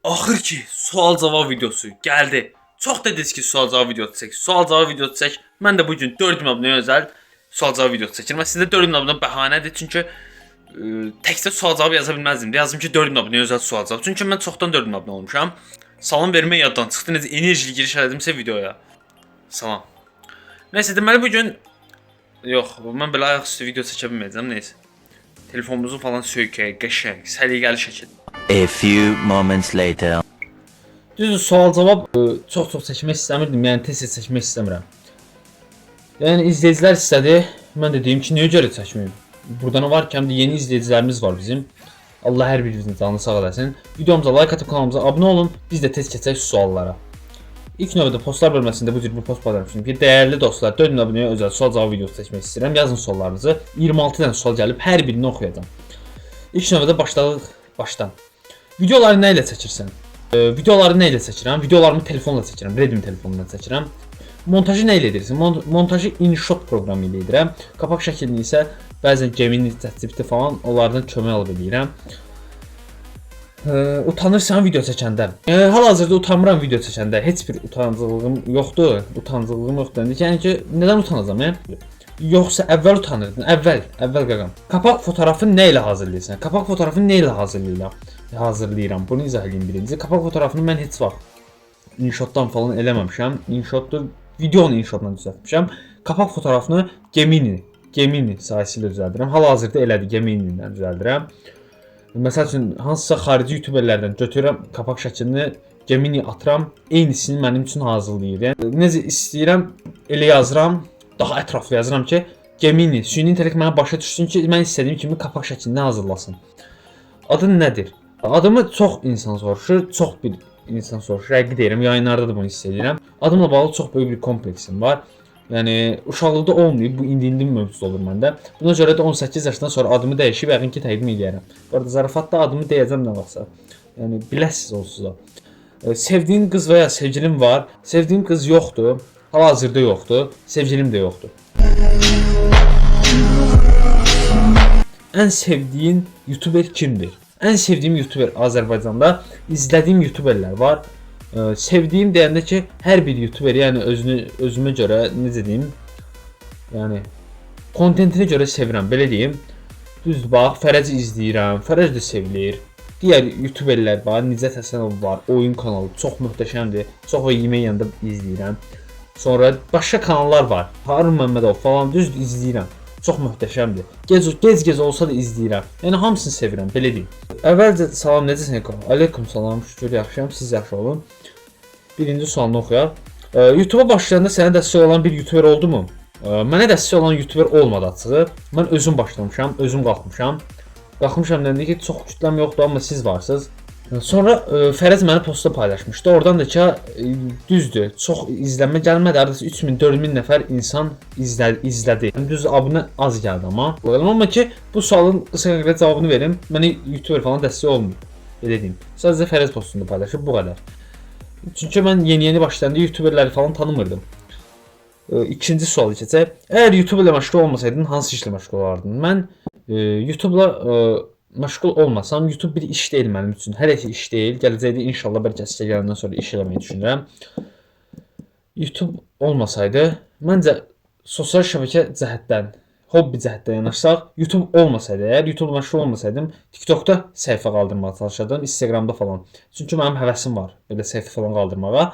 Axır ki sual-cavab videosu gəldi. Çox dediniz ki, sual-cavab videosu çək. Sual-cavab videosu çək. Mən də bu gün 4000 abunəyə özəl sual-cavab videosu çəkirəm. Sizdə 4000 abunə bəhanədir, çünki təkcə sual-cavab yaza bilməzdim. Yazdım ki, 4000 abunəyə özəl sual-cavab. Çünki mən çoxdan 4000 abunə olmuşam. Salam vermək yaddan çıxdı. Necə enerjili giriş elədimsə videoya. Salam. Nəysə, deməli bu gün mən belə ayaqüstü video çəkə bilməyəcəm, nəysə. Telefonumuzu falan söykək, qəşəng, səliqəli şəkildə. A few moments later. Düzdür, sual-cavab çox çəkmək istəmirdim, yəni tez-tez çəkmək istəmirəm. Yəni izləyicilər istədi, mən də deyim ki, niyə görə çəkməyim? Burada nə var ki, həm də yeni izləyicilərimiz var bizim. Allah hər birinizin canını sağ eləsin. Videomuza like atıb kanalımıza abunə olun, biz də tez keçək suallara. İlk növbədə postlar bölməsində bu cür bir post paylaşmışam ki, dəyərli dostlar, 4000 abunəyə özəl sual-cavab videosu çəkmək istəyirəm. Yazın suallarınızı. 26 dənə sual gəlib, hər birini oxuyacağam. İlk növbədə başdan. Videoları nə ilə çəkirsən? Videoları nə ilə çəkirəm? Videolarımı telefonla çəkirəm, Redmi telefonundan çəkirəm. Montajı nə ilə edirsən? Montajı InShot proqramı ilə edirəm. Kapaq şəklini isə bəzən Gemini, ChatGPT falan onlardan kömək alıb edirəm. Utanırsan video çəkəndə. Hal-hazırda utanmıram video çəkəndə. Heç bir utancılığım yoxdur. Yəni ki, nədən utanacağam, Yoxsa əvvəl utanırdın. Əvvəl qaqam. Kapaq fotoğrafını nə ilə hazırlayırsan? Kapaq fotoğrafını nə ilə hazırlayıram? Bunu izah edeyim birinci. Kapaq fotoğrafını mən heç vaxt InShotdan falan eləməmişəm. InShotda videonun InShotdan düzəltmişəm. Kapaq fotoğrafını Gemini sayəsilə düzəldirəm. Hal-hazırda elədir, Gemini ilə düzəldirəm. Məsəl üçün hansısa xarici youtuberlərdən götürürəm kapaq şəklini, Gemini atıram, eynisini mənim üçün hazırlayır. Yəni necə istəyirəm elə yazıram, daha ətraflı yazıram ki, Gemini, süni intellekt mənə başa düşsün ki, mən istədiyim kimi kapaq şəklini hazırlasın. Adın nədir? Adımı çox insan soruşur. Həqiqi deyirəm, yayınlarda da bunu hiss edirəm. Adımla bağlı çox böyük bir kompleksim var. Yəni uşaqlıqda olmayıb, bu indi mövcud olur məndə. Buna görə də 18 yaşdan sonra adımı dəyişib yəqin ki, təqdim edərəm. Bu arada zarafatda adımı deyəcəm nə vaxtsa. Yəni biləsiz onsuz da. Sevdiyin qız və ya sevgilim var. Sevdiyim qız yoxdur. Hal-hazırda yoxdur. Sevgilim də yoxdur. Ən sevdiyin YouTuber kimdir? Ən sevdiyim YouTuber Azərbaycanda izlədiyim YouTuberlər var. Sevdiyim deyəndə ki, hər bir YouTuber, yəni özümə görə necə deyim, yəni kontentinə görə sevirəm, belə deyim. Düzdür, bax, Fərəci izləyirəm, Fərəc də sevilir. Digər YouTuberlər var, Nicət Həsənov var, oyun kanalı çox möhtəşəmdir. Çox yemək yanında izləyirəm. Sonra başqa kanallar var, Harun Məmmədov falan, düzdür, izləyirəm. Çox möhtəşəmdir. Gec olsa da izləyirəm. Yəni hamısını sevirəm, belə deyim. Əvvəlcə salam, necəsən? Aleyküm salam, şükür yaxşıyam, siz yaxşı olun. Birinci sualını oxuyaq. YouTube'a başlayanda sənə dəstək olan bir YouTuber oldu mu? Mənə dəstək olan YouTuber olmadı açığı. Mən özüm başlamışam, özüm qalxmışam. Qalxmışam dedim ki, çox kütləm yoxdur, amma siz varsınız. Sonra Fərəz məni postda paylaşmışdı. Oradan da ki, düzdür, çox izlənmə gəlmədi. Arada 3000-4000 nəfər insan izlədi. Düz abunə az gəldi amma ki, bu sualın qısa konkret cavabını verim. Mənə YouTuber falan dəstək olmuyor. Belə deyim. Sadəcə Fərəz postunda paylaşıb bu qədər. Çünki mən yeni başlayanda YouTuberləri falan tanımırdım. İkinci sualı keçək. Əgər YouTube ilə məşğul olmasaydın, hansı işlə məşğul olardın? Mən YouTube-la məşğul olmasam, YouTube bir iş deyil mənim üçün. Hələ ki iş deyil. Gələcəkdə inşallah bəlkə sizə gələndən sonra iş eləməyi düşünürəm. YouTube olmasaydı, məncə sosial şəbəkə cəhətdən, hobbi cəhətdən yanaşsaq, YouTube olmasaydı, əgər YouTube məşğul olmasaydım, TikTokda səhifə qaldırmağa çalışardım, Instagramda falan. Çünki mənim həvəsim var belə səhifə falan qaldırmağa.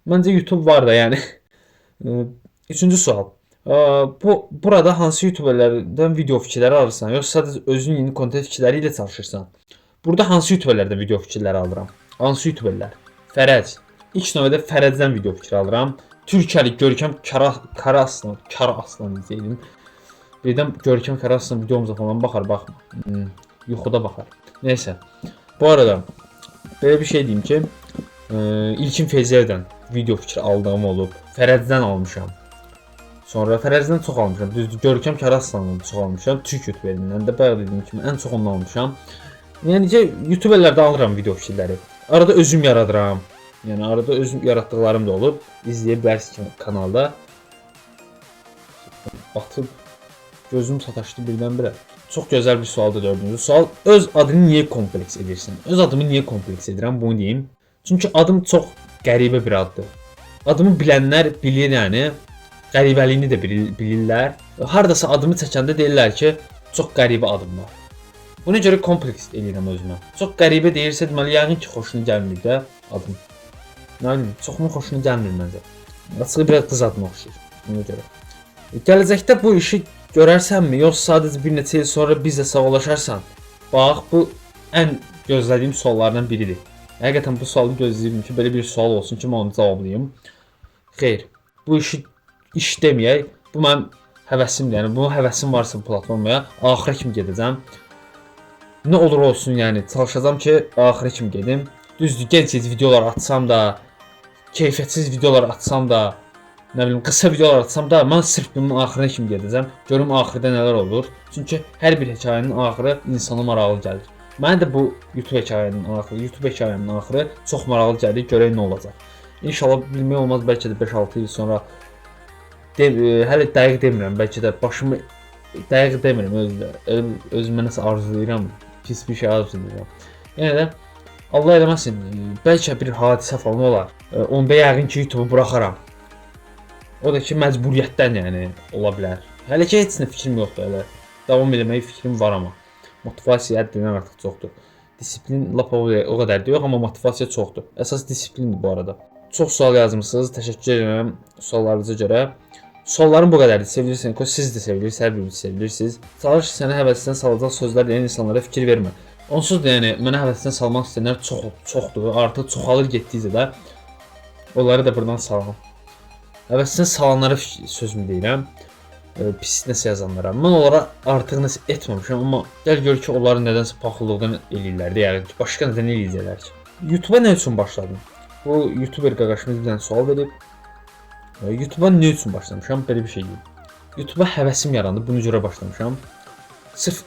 Məncə YouTube var da, yəni. Üçüncü sual. Burada hansı YouTuberlərdən video fikirləri alırsan, yoxsa sadəcə özün yeni kontent fikirləri ilə çalışırsan? Burada hansı YouTuberlərdən video fikirləri alıram? Hansı YouTuberlər? Fərəc. İlk növbədə Fərəcdən video fikri alıram. Türkiyəli Görkəm Kara Aslan deyəcəydim. Birdən Görkəm Kara Aslan videomuza falan baxar, yuxuda baxar. Nəysə. Bu arada belə bir şey deyim ki, İlkin Feyziyevdən video fikri aldığım olub. Fərəcdən almışam. Sonra Fərəcdən çox almışam. Düzdür, Görkəm Kara Aslandan çox almışam. Türk YouTuberindən də bayaq dediyim kimi ən çox ondan almışam. Yəni ki, YouTuberlərdə alıram video fikirləri. Arada özüm yaradıram. Yəni arada özüm yaratdıqlarım da olub. İzləyə bilərsiniz kanalda. Batıb gözüm sataşdı birdən-birə. Çox gözəl bir sualdır dördüncü sual. Öz adını niyə kompleks edirsən? Öz adımı niyə kompleks edirəm? Bunu deyim. Çünki adım çox qəribə bir addır. Adımı bilənlər bilir yəni. Qəribəliyini də bilirlər. Hardasa adımı çəkəndə deyirlər ki, çox qəribə adım var. Buna görə kompleks edirəm özümə. Çox qəribə deyirsə, deməli yəqin ki, xoşuna gəlmir də adım. Nə bilim, çoxunun xoşuna gəlmir məncə. Açığı biraz qız adına oxşayır. Buna görə. Gələcəkdə bu işi görərsənmi, yoxsa sadəcə bir neçə il sonra bizlə sağollaşarsan? Bax, bu ən gözlədiyim suallardan biridir. Həqiqətən bu sualı gözləyirdim ki, belə bir sual olsun ki, mən onu cavablayım. Xeyr, bu iş deməyək, bu mənim həvəsimdir. Yəni, bu həvəsim varsa bu platformaya, axıra kimi gedəcəm. Nə olur olsun, yəni, çalışacağam ki, axıra kimi gedim. Düzdür, gec-gec videolar atsam da, keyfiyyətsiz videolar atsam da, nə bilim, qısa videolar atsam da, mən sırf bunun axırına kimi gedəcəm. Görüm axırda nələr olur. Çünki hər bir hekayənin axırı insana maraqlı gəlir. Mənə də bu YouTube hekayəmin axırı çox maraqlı gəlir. Görək nə olacaq. İnşallah bilmək olmaz, bəlkə də 5-6 il sonra hələ dəqiq demirəm, bəlkə də başımı dəqiq demirəm, özümə nəsə arzulayıram, pis bir şey arzulayıram. Yəni də Allah eləməsin, bəlkə bir hadisə falan olar. Onda yəqin ki, YouTube-u buraxaram. O da ki, məcburiyyətdən yəni ola bilər. Hələ ki, heç nə fikrim yoxdur, hələ davam eləməyə fikrim var amma. Motivasiya həddindən artıq çoxdur. Disiplin lap o qədər də yox, amma motivasiya çoxdur. Əsas disiplindir bu arada. Çox sual yazmısınız, təşəkkür edirəm suallarınıza görə. Suallarım bu qədərdir. Sevilirsiniz ki, siz də sevilirsiniz, hər biriniz sevilirsiniz. Çalış səni həvəsdən salacaq sözlər deyən insanlara fikir vermə. Onsuz da yəni mənə həvəsdən salmaq istəyənlər çoxdur. Artıq çoxalır getdikcə də onları da buradan salam. Həvəsdən salanlara sözümü deyirəm. Pis nəsə yazanlara. Mən onlara artıq nəsə etməmişəm, amma gəl gör ki, onların nədənsə paxıllıqdan eləyirlər də, yəni ki, başqa nədən eləyəcəklər ki. YouTube-a nə üçün başladım? Bu YouTuber qaqaşımız bir dənə sual verib. YouTube-a nə üçün başlamışam? Belə bir şey deyim. YouTube-a həvəsim yarandı, buna görə başlamışam. Sırf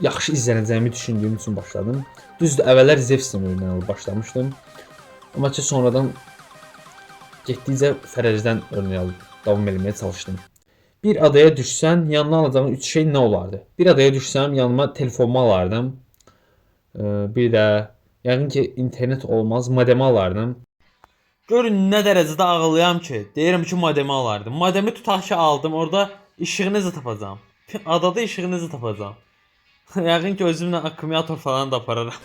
yaxşı izlənəcəyimi düşündüyüm üçün başladım. Düzdür, əvvəllər Zev sistemindən başlamışdım. Amma ki, sonradan getdikcə Fərəcdən örnək alıb davam etməyə çalışdım. Bir adaya düşsən, yanına alacağın 3 şey nə olardı? Bir adaya düşsəm, yanıma telefonumu alardım. Bir də yəqin ki, internet olmaz, modemi alardım. Görün nə dərəcədə ağıllıyam ki, deyirəm ki, modemi alardım. Modemi tutaq ki, aldım, orada işığı necə tapacağam? Adada işığı necə tapacağam? Yəqin ki, özümlə akkumulyator falan da apararam.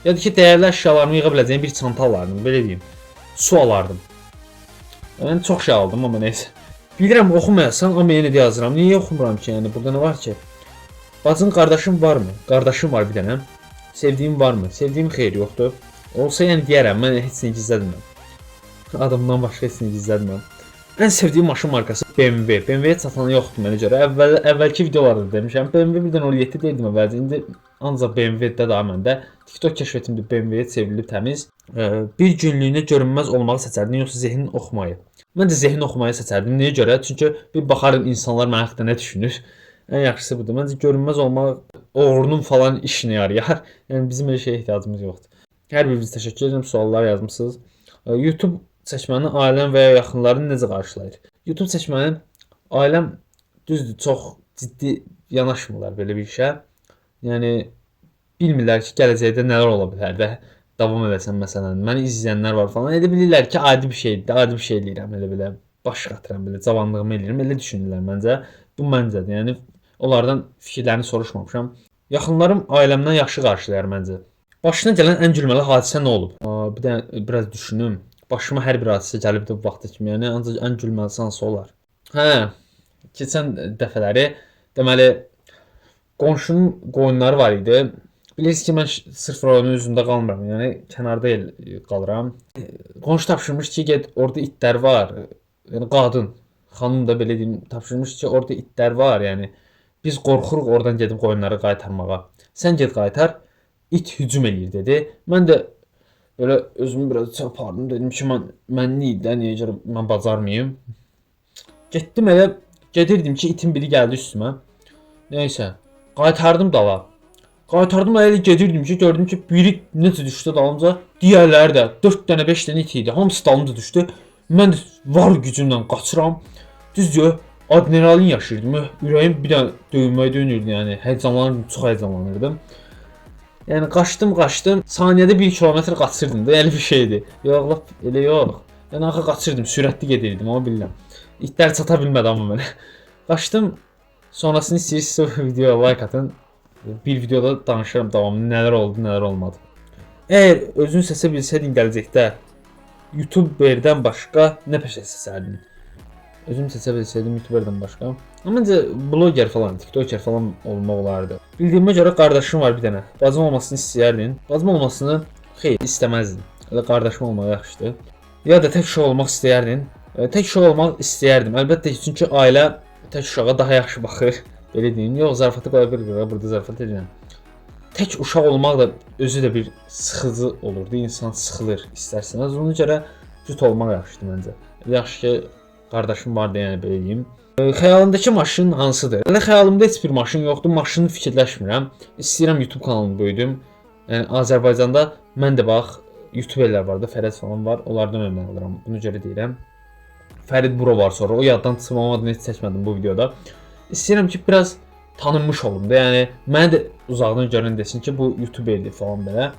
Ya da ki, dəyərli əşyalarımı yığa biləcəyim bir çanta alardım, belə deyim. Su alardım. Yəni çox şey aldım, amma neysə. Bilirəm oxumayasan, amma yenə də yazıram. Niyə oxumuram ki? Yəni burada nə var ki? Bacın, qardaşım varmı? Qardaşım var bir dənə. Sevdiyim varmı? Sevdiyim xeyir yoxdur. Olsa yəni deyərəm, mən heç nə gizlətmirəm. Adamdan başqa heç nə gizlətmirəm. Ən sevdiyim maşın markası BMW. BMW-yə çatanı yoxdur mənə görə. Əvvəlki videolarda demişəm. BMW 1.07 deyildim əvvəlcə. İndi ancaq BMW-də daha məndə. TikTok kəşfətimdə BMW-yə çevrilib təmiz. Bir günlüyünə görünməz olmağı seçərdim, yoxsa zehnin oxumayı. Mən də zehnin oxumayı seçərdim. Niyə görə? Çünki bir baxarım insanlar mənim haqqında nə düşünür. Ən yaxşısı budur. Məncə görünməz olmaq oğrunun falan işinə yarayar. Yəni bizim elə şeyə ehtiyacımız yoxdur. Hər biriniz təşəkkür edirəm, suallar yazmısınız. YouTube seçməni ailəm və ya yaxınlarım necə qarşılayır? YouTube seçməni ailəm düzdür, çox ciddi yanaşmırlar belə bir işə. Yəni bilmirlər ki, gələcəkdə nələr ola bilər də davam edəsən məsələn. Məni izləyənlər var falan. Elə bilirlər ki, adi bir şeydir, adi bir şey eləyirəm, elə belə baş qatıram, belə cavanlığımı eləyirəm. Elə düşünürlər məncə. Bu məncədir. Yəni onlardan fikirlərini soruşmamışam. Yaxınlarım ailəmdən yaxşı qarşılayır məncə. Başına gələn ən gülməli hadisə nə olub? Bir də biraz düşünüm. Başıma hər bir hadisə gəlibdi bu vaxta kimi. Yəni ancaq ən gülməli hansı olar? Hə, keçən dəfələri deməli qonşunun qoyunları var idi. Bilirsiniz ki, mən sırf rayonun üzündə qalmıram. Yəni kənarda qalıram. Qonşu tapşırmış ki, get orada itlər var. Yəni qadın, xanım da belə deyim, tapşırmış ki, orada itlər var. Yəni biz qorxuruq oradan gedib qoyunları qaytarmağa. Sən get qaytar, it hücum eləyir dedi. Mən də belə özümü biraz çapardım, dedim ki, mən niyə niyə görə mən bacarmayım. Getdim elə gedirdim ki, itin biri gəldi üstümə. Nəysə, qaytardım dala. Qaytardım elə gedirdim ki, gördüm ki, biri necə düşdü dalımca, digərləri də 4 dənə 5 dənə it idi. Hamısı dalımca düşdü. Mən də var gücümlə qaçıram. Düzdür, adrenalin yaşayırdım. Ürəyim bir də döyünməyə dönürdü, yəni həyəcanlanırdım, çox həyəcanlanırdım. Yəni qaçdım, saniyədə 1 kilometr qaçırdım da, elə bir şeydi. Yox, lap elə yox. Yəni axı qaçırdım, sürətli gedirdim, amma bilmirəm. İtlər çata bilmədi amma mənə. Qaçdım. Sonrasını istəyirsinizsə videoya like atın. Bir videoda danışıram davamlı nələr oldu, nələr olmadı. Əgər özün seçə bilsəydin gələcəkdə YouTuberdən başqa nə peşə seçərdin? Özüm seçə bilsəydim YouTuberdən başqa. Amma məncə bloger falan, TikToker falan olmaq olardı. Bildiyimə görə qardaşım var bir dənə. Bacım olmasını istəyərdin. Bacım olmasını xeyr istəməzdin. Elə qardaşım olmaq yaxşıdır. Ya da tək uşaq olmaq istəyərdin. Tək uşaq olmaq istəyərdim. Əlbəttə ki, çünki ailə tək uşağa daha yaxşı baxır. Belə deyim. Yox, zarafatı qoya bilmirəm, burada zarafat edirəm. Tək uşaq olmaq da özü də bir sıxıcı olurdu. İnsan sıxılır istərsəniz. Ona görə cüt olmaq yaxşıdır məncə. Yaxşı ki, qardaşım vardı, yəni belə deyim. Xəyalımdakı maşın hansıdır? Elə xəyalımda heç bir maşın yoxdur. Maşını fikirləşmirəm. İstəyirəm YouTube kanalını böyüdüm. Yəni Azərbaycanda mən də bax YouTuberlər var da, Fərəd falan var. Onlardan örnək alıram. Buna görə deyirəm. Fərid Bro var sonra. O yaddan çıxmamadığını heç çəkmədim bu videoda. İstəyirəm ki, biraz tanınmış olum da. Yəni mənə də uzaqdan görən desin ki, bu YouTuberdir falan belə.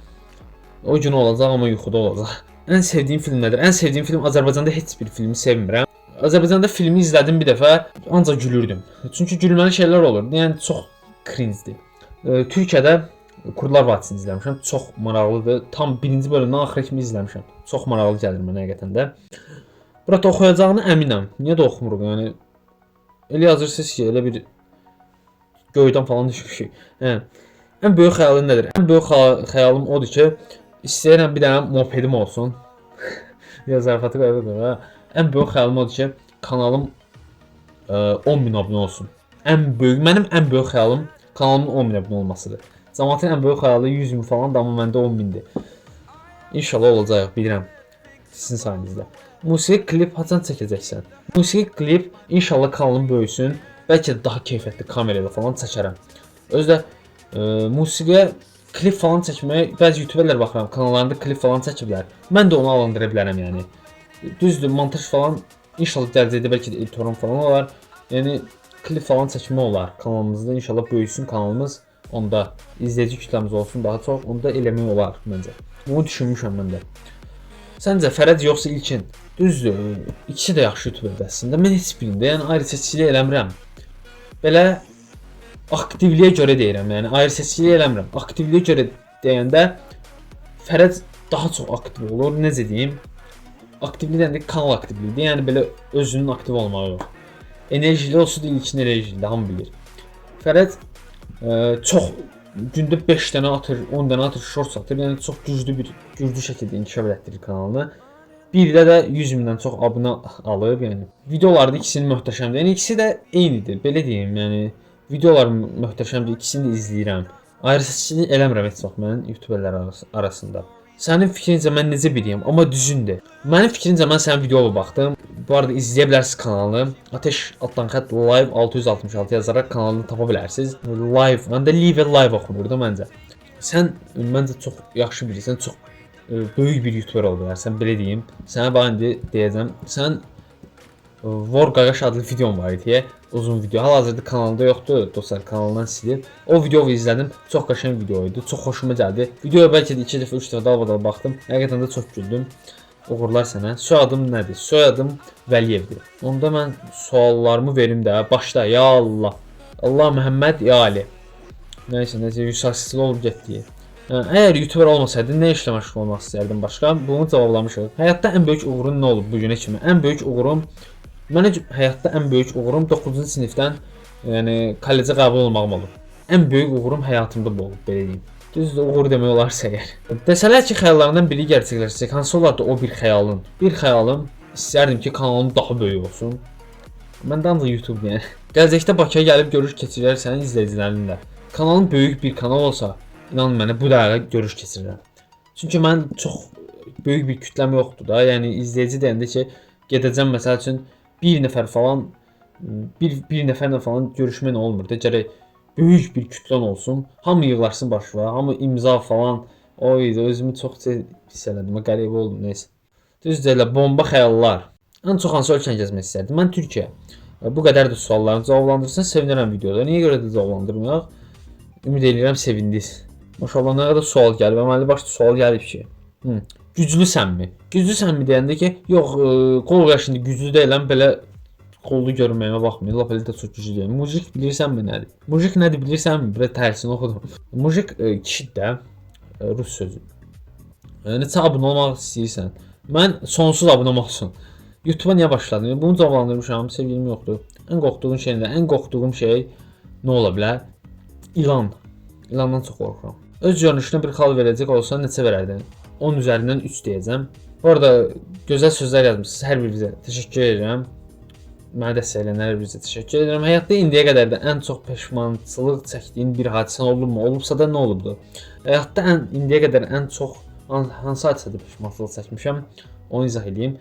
O gün olacaq amma yuxuda olacaq. Ən sevdiyim film nədir? Ən sevdiyim film Azərbaycanda heç bir filmi sevmirəm. Azərbaycanda filmi izlədim bir dəfə, ancaq gülürdüm. Çünki gülməli şeylər olurdu. Yəni çox cringe-dir. Türkiyədə Kurtlar Vadisini izləmişəm. Çox maraqlıdır. Tam 1-ci bölümdən axıra kimi izləmişəm. Çox maraqlı gəlir mənə həqiqətən də. Burada oxuyacağını əminəm. Niyə də oxumuruq? Yəni elə yazırsınız ki, elə bir göydən falan düşmüşük. Hə. Ən böyük xəyalın nədir? Ən böyük xəyalım odur ki, istəyirəm bir dənə mopedim olsun. Ya zarafatı qoyuram ha. Ən böyük xəyalım odur ki, kanalım 10.000 abunə olsun. Mənim ən böyük xəyalım kanalımın 10.000 abunə olmasıdır. Cəmaətin ən böyük xəyalı 100.000 falan da, amma məndə 10.000-dir. İnşallah olacaq, bilirəm. Sizin sayənizdə. Musiqi klip haçan çəkəcəksən? Musiqi klip inşallah kanalım böyüsün. Bəlkə də daha keyfiyyətli kamerayla falan çəkərəm. Özü də musiqiyə klip falan çəkməyə bəzi YouTuberlər baxıram, kanallarında klip falan çəkiblər. Mən də onu alındıra bilərəm yəni. Düzdür, montaj falan inşallah gələcəkdə bəlkə də editorum falan olar. Yəni klip falan çəkmə olar kanalımızda. İnşallah böyüsün kanalımız. Onda izləyici kütləmiz olsun daha çox. Onda eləmək olar məncə. Bunu düşünmüşəm mən də. Səncə Fərəd yoxsa İlkin? Düzdür, ikisi də yaxşı YouTuberdir əslində. Mən heç birində, yəni ayrı seçkilik eləmirəm. Belə aktivliyə görə deyirəm, yəni ayrı seçkilik eləmirəm. Aktivliyə görə deyəndə Fərəd daha çox aktiv olur. Necə deyim? Aktivlik deyəndə kanal aktivliyidir. Yəni belə özünün aktiv olmağı yox. Enerjili olsa da İlkin enerjili, hamı bilir. Fərəd çox gündə 5 dənə atır, 10 dənə atır, shorts atır. Yəni çox güclü şəkildə inkişaf etdirir kanalını. Bir də 100.000-dən çox abunə alıb, yəni videolarda ikisinin möhtəşəmdir. Yəni ikisi də eynidir, belə deyim. Yəni videolar möhtəşəmdir, ikisini də izləyirəm. Ayrı seçkilik eləmirəm heç vaxt mənim YouTuberlər arasında. Sənin fikrincə mən necə biriyəm, amma düzündür. Mənim fikrincə mən sənin videoya baxdım. Bu arada izləyə bilərsiniz kanalını. Ateş altdan xətt live 666 yazaraq kanalını tapa bilərsiniz. Live, məndə live oxunur da məncə. Sən məncə çox yaxşı birisən, çox böyük bir YouTuber ol bilərsən, belə deyim. Sənə bax indi deyəcəm. Sən War Qaqaş adlı videom var idi, uzun video. Hal-hazırda kanalda yoxdur, dostlar, kanaldan silib. O videoyu izlədim. Çox qəşəng video idi. Çox xoşuma gəldi. Videoya bəlkə də 2 dəfə, 3 dəfə dalbadal baxdım. Həqiqətən də çox güldüm. Uğurlar sənə. Soyadım nədir? Soyadım Vəliyevdir. Onda mən suallarımı verim də. Başla. Ya Allah. Allah Məhəmməd ya Ali. Nəysə, yüksəksizli olub getdi. Əgər YouTuber olmasaydın, nə işlə məşğul olmaq istərdin başqa? Bunu cavablamışıq. Həyatda ən böyük uğurun nə olub bu günə kimi? Ən böyük uğurum Mənə həyatda ən böyük uğurum 9-cu sinifdən, yəni kollecə qəbul olmağım olub. Ən böyük uğurum həyatımda bu olub, belə deyim. Düzdür, uğur demək olarsa əgər. Desələr ki, xəyallarından biri gerçəkləşəcək, hansı olardı o bir xəyalın? Bir xəyalım, istərdim ki, kanalım daha böyük olsun. Məndə ancaq YouTube yəni. Gələcəkdə Bakıya gəlib görüş keçirərsən izləyicilərinlə. Kanalım böyük bir kanal olsa, inan mənə bu dəqiqə görüş keçirirəm. Çünki mən çox böyük bir kütləm yoxdur da, yəni izləyici deyəndə ki, gedəcəm məsəl üçün bir nəfər falan, bir nəfərlə falan görüşmən olmur da, gərək böyük bir kütlən olsun, hamı yığılarsın başına, hamı imza falan, özümü çox pis elədim, qəribə oldum, neysə. Düzdür elə, bomba xəyallar. Ən çox hansı ölkəni gəzmək istərdim? Mən Türkiyə. Bu qədər də suallarınızı cavablandırırsan, sevinirəm videoda. Niyə görə də cavablandırmayaq? Ümid edirəm sevindiniz. Maşallah nə qədər sual gəlib. Əməli başda sual gəlib ki. Güclüsənmi? Güclüsənmi deyəndə ki, yox, qol qəşində güclü deyiləm, belə qollu görünməyimə baxmayın. Lap elə də çox güclü deyiləm. Mujik bilirsənmi nədir? Mujik nədir bilirsənmi? Biraz tərsini oxudum. Mujik kişi də rus sözü. Neçə abunə olmaq istəyirsən? Mən sonsuz abunə olmaq üçün YouTube'a niyə başladım? Bunu cavablandırmışam, sevgilim yoxdur. Ən qorxduğum şey nə? Ən qorxduğum şey nə ola bilər? İlan. İlandan çox qorxuram. Öz görünüşünə bir xal verəcək olsan neçə verərdin? 10 üzərindən 3 deyəcəm. Bu arada gözəl sözlər yazmısınız hər birinizə. Təşəkkür edirəm. Mənə dəstək edənlərə hər birinizə təşəkkür edirəm. Həyatda indiyə qədər də ən çox peşmançılıq çəkdiyin bir hadisə olubmu? Olubsa da nə olubdu? Həyatda indiyə qədər ən çox hansı hadisədə peşmançılıq çəkmişəm? Onu izah edeyim.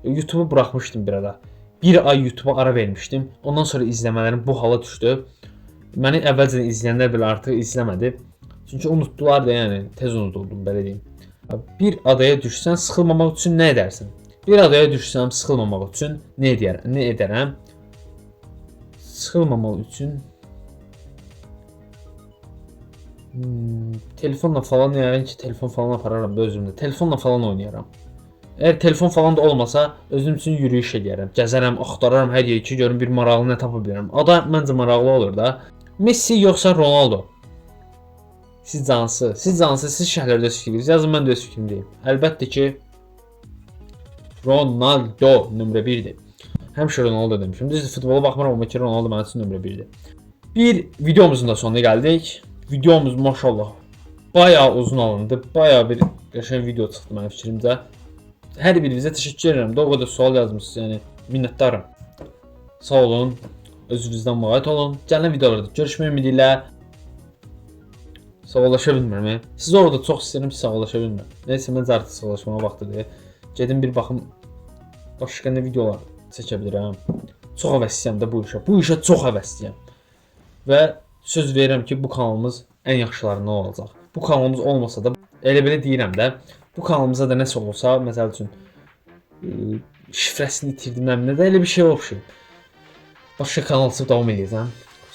YouTube'u buraxmışdım bir ara. Bir ay YouTube'a ara vermişdim. Ondan sonra izləmələrim bu hala düşdü. Məni əvvəlcədən izləyənlər belə artıq izləmədi. Çünki unutdular da, yəni tez unutuldum belə deyim. Bir adaya düşsən sıxılmamaq üçün nə edərsən? Bir adaya düşsəm sıxılmamaq üçün nə edərəm? Sıxılmamaq üçün telefonla falan yəqin ki, telefon falan apararam da özümdə. Telefonla falan oynayaram. Əgər telefon falan da olmasa, özüm üçün yürüyüş edərəm, gəzərəm, axtararam hər yeri ki, görüm bir maraqlı nə tapa bilərəm. Ada məncə maraqlı olur da. Messi yoxsa Ronaldo? Siz cansı, siz şəhərlərdə öz fikriniz. Yazın, mən də öz fikrimi deyim. Əlbəttə ki, Ronaldo nömrə 1-dir. Həmişə Ronaldo demişim. Düzdür, futbola baxmıram, amma ki, Ronaldo mənim üçün nömrə 1-dir. Bir videomuzun da sonuna gəldik. Videomuz maşallah bayağı uzun alındı. Bayağı bir qəşəng video çıxdı mənim fikrimcə. Hər birinizə təşəkkür edirəm. O qədər sual yazmısınız, yəni minnətdaram. Sağ olun. Özünüzdən müğayət olun. Gələn videolarda görüşmək ümidi ilə. Sağollaşa bilmirəm. Siz orada çox istəyirəm ki, sağollaşa bilmirəm. Nəysə, məncə artıq sağollaşmağa vaxtıdır. Gedim bir baxım başqa nə videolar çəkə bilirəm. Çox həvəsliyəm də bu işə. Bu işə çox həvəsliyəm. Və söz verirəm ki, bu kanalımız ən yaxşılarından olacaq. Bu kanalımız olmasa da elə belə deyirəm də, bu kanalımıza da nəsə olsa, məsəl üçün şifrəsini itirdim, nə də elə bir şey oxşuyur. Başqa kanal açıb davam edəcəm.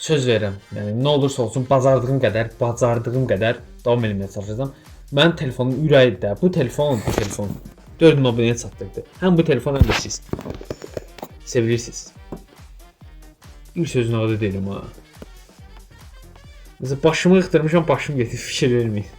Söz verirəm. Yəni nə olursa olsun bacardığım qədər davam etməyə çalışacağam. Mənim telefonum ürəyidir də. Bu telefon 4000 abunəyə çatdırdı. Həm bu telefon, həm də siz. Sevilirsiniz. Bir sözün adı deyiləm ha. Mesela başımı yıxdırmışam, başım getir, fikir verməyim.